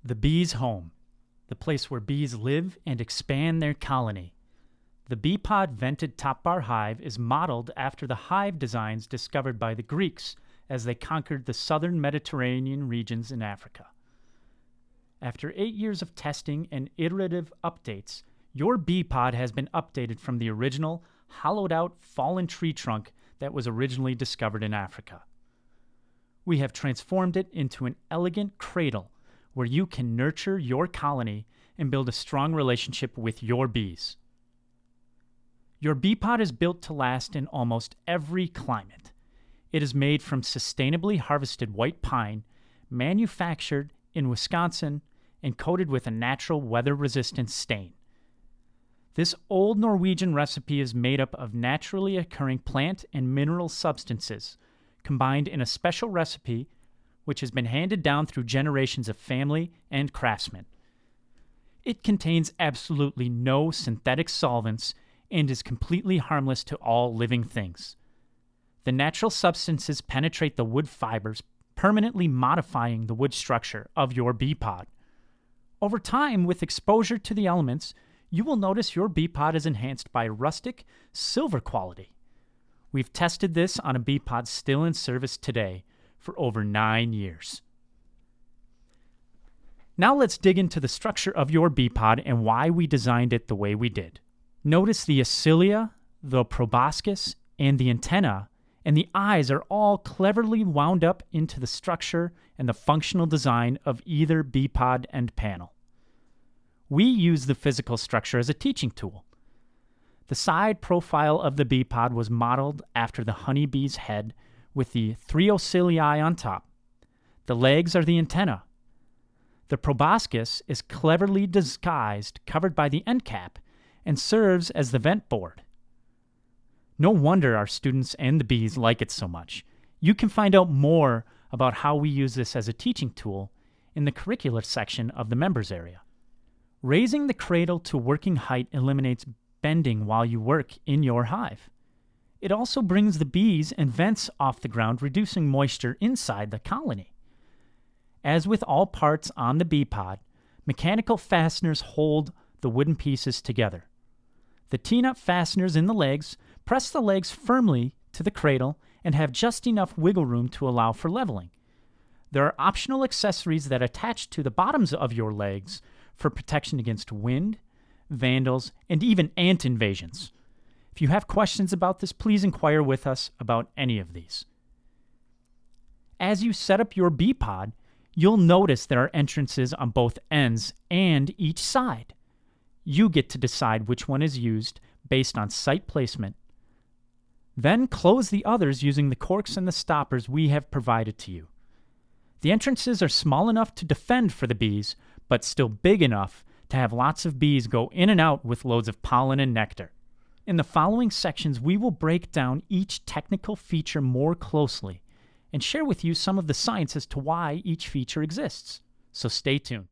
The bee's home, the place where bees live and expand their colony. The Beepod vented top bar hive is modeled after the hive designs discovered by the Greeks as they conquered the southern Mediterranean regions in Africa. After 8 years of testing and iterative updates, your Beepod has been updated from the original, hollowed-out, fallen tree trunk that was originally discovered in Africa. We have transformed it into an elegant cradle where you can nurture your colony and build a strong relationship with your bees. Your Beepod is built to last in almost every climate. It is made from sustainably harvested white pine, manufactured in Wisconsin, and coated with a natural weather-resistant stain. This old Norwegian recipe is made up of naturally occurring plant and mineral substances, combined in a special recipe which has been handed down through generations of family and craftsmen. It contains absolutely no synthetic solvents and is completely harmless to all living things. The natural substances penetrate the wood fibers, permanently modifying the wood structure of your Beepod. Over time, with exposure to the elements, you will notice your Beepod is enhanced by rustic silver quality. We've tested this on a Beepod still in service today for over 9 years. Now let's dig into the structure of your Beepod and why we designed it the way we did. Notice the cilia, the proboscis, and the antenna, and the eyes are all cleverly wound up into the structure and the functional design of either Beepod end panel. We use the physical structure as a teaching tool. The side profile of the Beepod was modeled after the honeybee's head with the 3 ocelli on top. The legs are the antenna. The proboscis is cleverly disguised, covered by the end cap, and serves as the vent board. No wonder our students and the bees like it so much. You can find out more about how we use this as a teaching tool in the curricular section of the members area. Raising the cradle to working height eliminates bending while you work in your hive. It also brings the bees and vents off the ground, reducing moisture inside the colony. As with all parts on the Beepod, mechanical fasteners hold the wooden pieces together. The T-nut fasteners in the legs press the legs firmly to the cradle and have just enough wiggle room to allow for leveling. There are optional accessories that attach to the bottoms of your legs for protection against wind, vandals, and even ant invasions. If you have questions about this, please inquire with us about any of these. As you set up your Beepod, you'll notice there are entrances on both ends and each side. You get to decide which one is used based on site placement. Then close the others using the corks and the stoppers we have provided to you. The entrances are small enough to defend for the bees, but still big enough to have lots of bees go in and out with loads of pollen and nectar. In the following sections, we will break down each technical feature more closely and share with you some of the science as to why each feature exists. So stay tuned.